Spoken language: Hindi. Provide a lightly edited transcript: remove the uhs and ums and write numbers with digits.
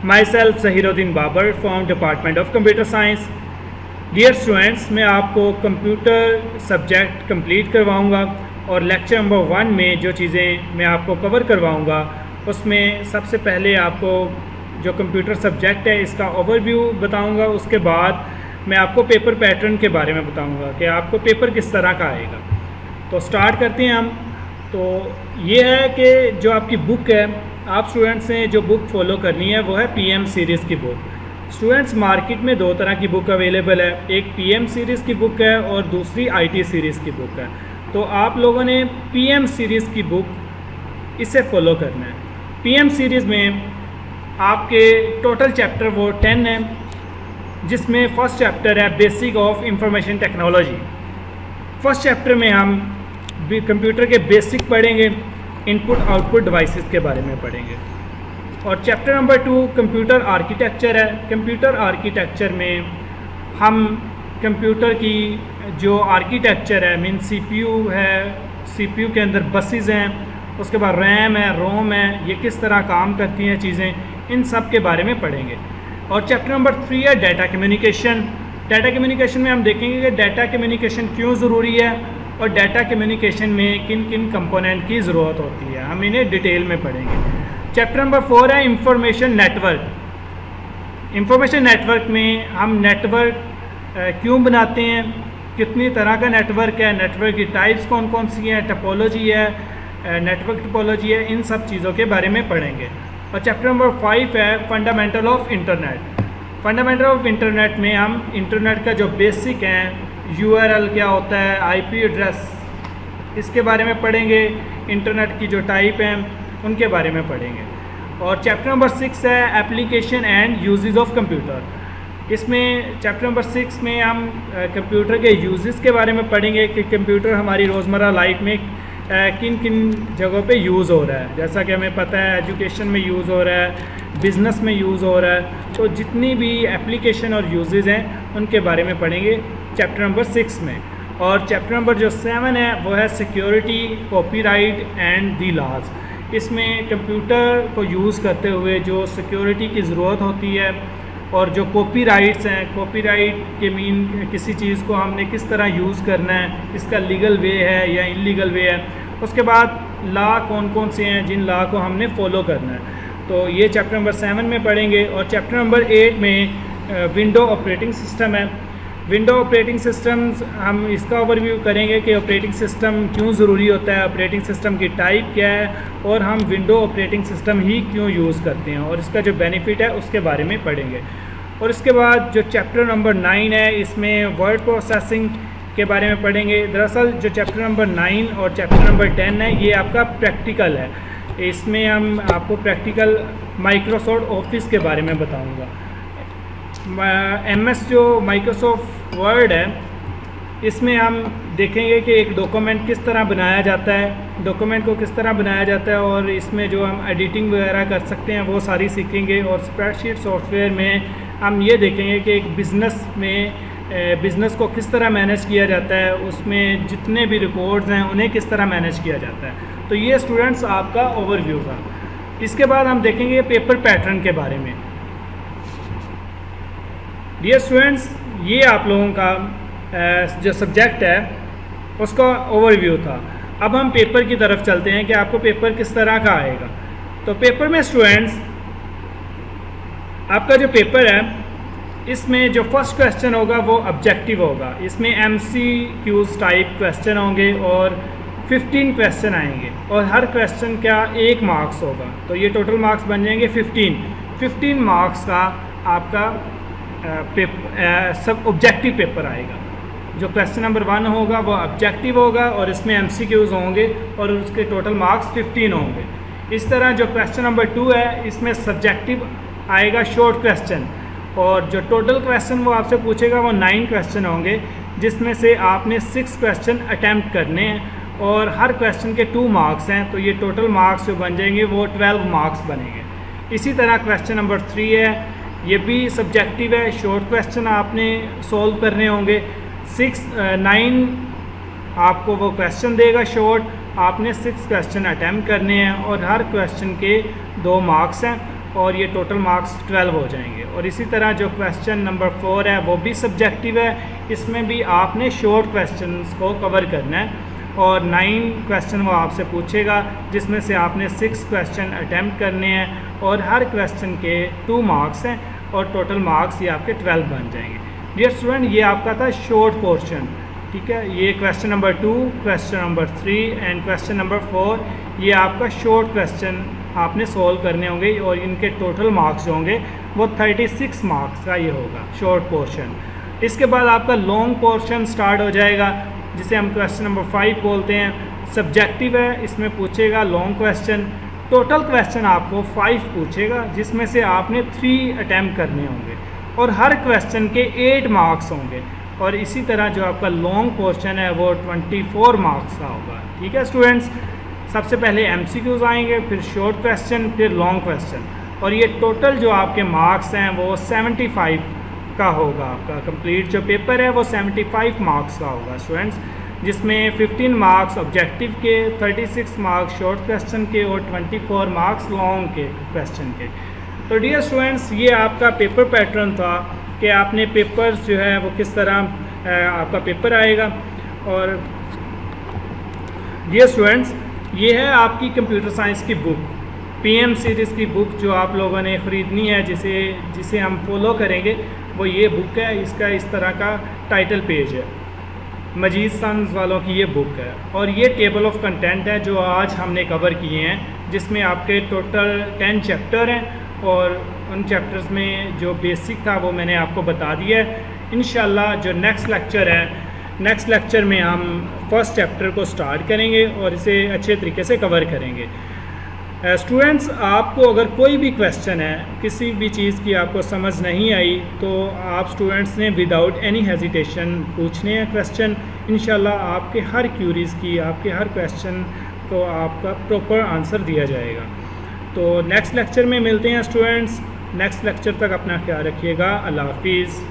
Myself Zahiruddin Babar from Department of Computer Science. Dear students, मैं आपको कंप्यूटर सब्जेक्ट कंप्लीट करवाऊंगा और लेक्चर नंबर 1 में जो चीज़ें मैं आपको कवर करवाऊंगा उसमें सबसे पहले आपको जो कंप्यूटर सब्जेक्ट है इसका ओवरव्यू बताऊंगा। उसके बाद मैं आपको पेपर पैटर्न के बारे में बताऊंगा कि आपको पेपर किस तरह का आएगा। तो स्टार्ट करते हैं हम। तो ये है कि जो आपकी बुक है, आप स्टूडेंट्स ने जो बुक फॉलो करनी है वो है पीएम सीरीज़ की बुक। स्टूडेंट्स, मार्केट में 2 तरह की बुक अवेलेबल है, एक पीएम सीरीज़ की बुक है और दूसरी आईटी सीरीज़ की बुक है। तो आप लोगों ने पीएम सीरीज़ की बुक इसे फॉलो करना है। पीएम सीरीज़ में आपके टोटल चैप्टर वो 10 है, जिसमें फ़र्स्ट चैप्टर है basic of information technology. First chapter में हम कंप्यूटर के बेसिक पढ़ेंगे, इनपुट आउटपुट डिवाइसेस के बारे में पढ़ेंगे। और चैप्टर नंबर 2 कंप्यूटर आर्किटेक्चर है। कंप्यूटर आर्किटेक्चर में हम कंप्यूटर की जो आर्किटेक्चर है, मीन सीपीयू है, सीपीयू के अंदर बसेस हैं, उसके बाद रैम है, रोम है, ये किस तरह काम करती हैं चीज़ें, इन सब के बारे में पढ़ेंगे। और चैप्टर नंबर 3 है डाटा कम्युनिकेशन। डाटा कम्युनिकेशन में हम देखेंगे कि डाटा कम्युनिकेशन क्यों ज़रूरी है और डाटा कम्युनिकेशन में किन किन कंपोनेंट की ज़रूरत होती है, हम इन्हें डिटेल में पढ़ेंगे। चैप्टर नंबर 4 है इंफॉर्मेशन नेटवर्क। इंफॉर्मेशन नेटवर्क में हम नेटवर्क क्यों बनाते हैं, कितनी तरह का नेटवर्क है, नेटवर्क की टाइप्स कौन कौन सी हैं, टोपोलॉजी है, नेटवर्क टोपोलॉजी है, इन सब चीज़ों के बारे में पढ़ेंगे। और चैप्टर नंबर 5 है fundamental of internet. Fundamental of internet में हम इंटरनेट का जो बेसिक हैं, यूआरएल क्या होता है, आईपी एड्रेस, इसके बारे में पढ़ेंगे। इंटरनेट की जो टाइप हैं उनके बारे में पढ़ेंगे। और चैप्टर नंबर 6 है application and uses of computer. इसमें चैप्टर नंबर 6 में हम कंप्यूटर के यूजेस के बारे में पढ़ेंगे कि कंप्यूटर हमारी रोज़मर्रा लाइफ में किन किन जगहों पे यूज़ हो रहा है। जैसा कि हमें पता है एजुकेशन में यूज़ हो रहा है, बिज़नेस में यूज़ हो रहा है, तो जितनी भी एप्लीकेशन और यूजेस हैं उनके बारे में पढ़ेंगे चैप्टर नंबर 6 में। और चैप्टर नंबर जो 7 है वो है security, copyright and the laws. इसमें कंप्यूटर को यूज़ करते हुए जो सिक्योरिटी की ज़रूरत होती है और जो कॉपीराइट्स हैं, कॉपीराइट के मीन किसी चीज़ को हमने किस तरह यूज़ करना है, इसका लीगल वे है या इलीगल वे है। उसके बाद लॉ कौन कौन से हैं जिन लॉ को हमने फॉलो करना है, तो ये चैप्टर नंबर 7 में पढ़ेंगे। और चैप्टर नंबर 8 में विंडो ऑपरेटिंग सिस्टम है। विंडो ऑपरेटिंग सिस्टम्स हम इसका ओवरव्यू करेंगे कि ऑपरेटिंग सिस्टम क्यों ज़रूरी होता है, ऑपरेटिंग सिस्टम की टाइप क्या है और हम विंडो ऑपरेटिंग सिस्टम ही क्यों यूज़ करते हैं और इसका जो बेनिफिट है उसके बारे में पढ़ेंगे। और इसके बाद जो चैप्टर नंबर 9 है इसमें वर्ड प्रोसेसिंग के बारे में पढ़ेंगे। दरअसल जो चैप्टर नंबर 9 और चैप्टर नंबर 10 है ये आपका प्रैक्टिकल है। इसमें हम आपको प्रैक्टिकल माइक्रोसॉफ्ट ऑफिस के बारे में बताऊँगा। MS जो माइक्रोसॉफ्ट वर्ड है इसमें हम देखेंगे कि एक डॉक्यूमेंट किस तरह बनाया जाता है, डॉक्यूमेंट को किस तरह बनाया जाता है और इसमें जो हम एडिटिंग वगैरह कर सकते हैं वो सारी सीखेंगे। और स्प्रेडशीट सॉफ्टवेयर में हम ये देखेंगे कि एक बिज़नेस में बिज़नेस को किस तरह मैनेज किया जाता है, उसमें जितने भी रिकॉर्ड्स हैं उन्हें किस तरह मैनेज किया जाता है। तो ये स्टूडेंट्स आपका ओवरव्यू था। इसके बाद हम देखेंगे पेपर पैटर्न के बारे में। डियर स्टूडेंट्स, ये आप लोगों का जो सब्जेक्ट है उसका ओवरव्यू था। अब हम पेपर की तरफ चलते हैं कि आपको पेपर किस तरह का आएगा। तो पेपर में स्टूडेंट्स आपका जो पेपर है इसमें जो फर्स्ट क्वेश्चन होगा वो ऑब्जेक्टिव होगा। इसमें MCQs टाइप क्वेश्चन होंगे और 15 क्वेश्चन आएंगे और हर क्वेश्चन का 1 मार्क्स होगा। तो ये टोटल मार्क्स बन जाएंगे 15 मार्क्स का आपका सब ऑब्जेक्टिव पेपर आएगा। जो क्वेश्चन नंबर 1 होगा वो ऑब्जेक्टिव होगा और इसमें MCQs होंगे और उसके टोटल मार्क्स 15 होंगे। इस तरह जो क्वेश्चन नंबर 2 है इसमें सब्जेक्टिव आएगा शॉर्ट क्वेश्चन और जो टोटल क्वेश्चन वो आपसे पूछेगा वो 9 क्वेश्चन होंगे, जिसमें से आपने 6 क्वेश्चन अटैम्प्ट करने हैं और हर क्वेश्चन के 2 मार्क्स हैं। तो ये टोटल मार्क्स जो बन जाएंगे वो 12 मार्क्स बनेंगे। इसी तरह क्वेश्चन नंबर 3 है, ये भी सब्जेक्टिव है, शॉर्ट क्वेश्चन आपने सॉल्व करने होंगे। 9 आपको वो क्वेश्चन देगा शॉर्ट, आपने 6 क्वेश्चन अटैम्प्ट करने हैं और हर क्वेश्चन के 2 मार्क्स हैं। और ये टोटल मार्क्स 12 हो जाएंगे। और इसी तरह जो क्वेश्चन नंबर 4 है वो भी सब्जेक्टिव है, इसमें भी आपने शॉर्ट क्वेश्चंस को कवर करना है और 9 क्वेश्चन वो आपसे पूछेगा, जिसमें से आपने 6 क्वेश्चन अटैम्प्ट करने हैं और हर क्वेश्चन के 2 मार्क्स हैं और टोटल मार्क्स ये आपके 12 बन जाएंगे। डियर स्टूडेंट, ये आपका था शॉर्ट पोर्शन, ठीक है। ये question number 2, question number 3 and question number 4 ये आपका शॉर्ट क्वेश्चन आपने सॉल्व करने होंगे और इनके टोटल मार्क्स होंगे वो 36 मार्क्स का ये होगा शॉर्ट पोर्शन। इसके बाद आपका लॉन्ग पोर्शन स्टार्ट हो जाएगा, जिसे हम क्वेश्चन नंबर 5 बोलते हैं। सब्जेक्टिव है, इसमें पूछेगा लॉन्ग क्वेश्चन। टोटल क्वेश्चन आपको 5 पूछेगा, जिसमें से आपने 3 अटैम्प्ट करने होंगे और हर क्वेश्चन के 8 मार्क्स होंगे। और इसी तरह जो आपका लॉन्ग पोर्शन है वो 24 मार्क्स का होगा, ठीक है स्टूडेंट्स। सबसे पहले MCQs आएंगे, फिर शॉर्ट क्वेश्चन, फिर लॉन्ग क्वेश्चन, और ये टोटल जो आपके मार्क्स हैं वो 75 का होगा। आपका कंप्लीट जो पेपर है वो 75 मार्क्स का होगा स्टूडेंट्स, जिसमें 15 मार्क्स ऑब्जेक्टिव के, 36 मार्क्स शॉर्ट क्वेश्चन के और 24 मार्क्स लॉन्ग के क्वेश्चन के। तो डियर स्टूडेंट्स, ये आपका पेपर पैटर्न था कि आपने पेपर्स जो है वो किस तरह आपका पेपर आएगा। और डियर स्टूडेंट्स, ये है आपकी कंप्यूटर साइंस की बुक, PM सीरीज़ की बुक जो आप लोगों ने ख़रीदनी है, जिसे हम फॉलो करेंगे, वो ये बुक है। इसका इस तरह का टाइटल पेज है, मजीद सन्स वालों की ये बुक है। और ये टेबल ऑफ कंटेंट है जो आज हमने कवर किए हैं, जिसमें आपके टोटल 10 चैप्टर हैं और उन चैप्टर्स में जो बेसिक था वो मैंने आपको बता दिया है। इंशाल्लाह जो नेक्स्ट लेक्चर है, नेक्स्ट लेक्चर में हम फर्स्ट चैप्टर को स्टार्ट करेंगे और इसे अच्छे तरीके से कवर करेंगे। स्टूडेंट्स, आपको अगर कोई भी क्वेश्चन है, किसी भी चीज़ की आपको समझ नहीं आई, तो आप स्टूडेंट्स ने विदाउट एनी हेजिटेशन पूछने हैं क्वेश्चन। इंशाल्लाह आपके हर क्यूरीज़ की, आपके हर क्वेश्चन को आपका प्रॉपर आंसर दिया जाएगा। तो नेक्स्ट लेक्चर में मिलते हैं स्टूडेंट्स। नेक्स्ट लेक्चर तक अपना ख्याल रखिएगा। अल्लाह हाफिज़।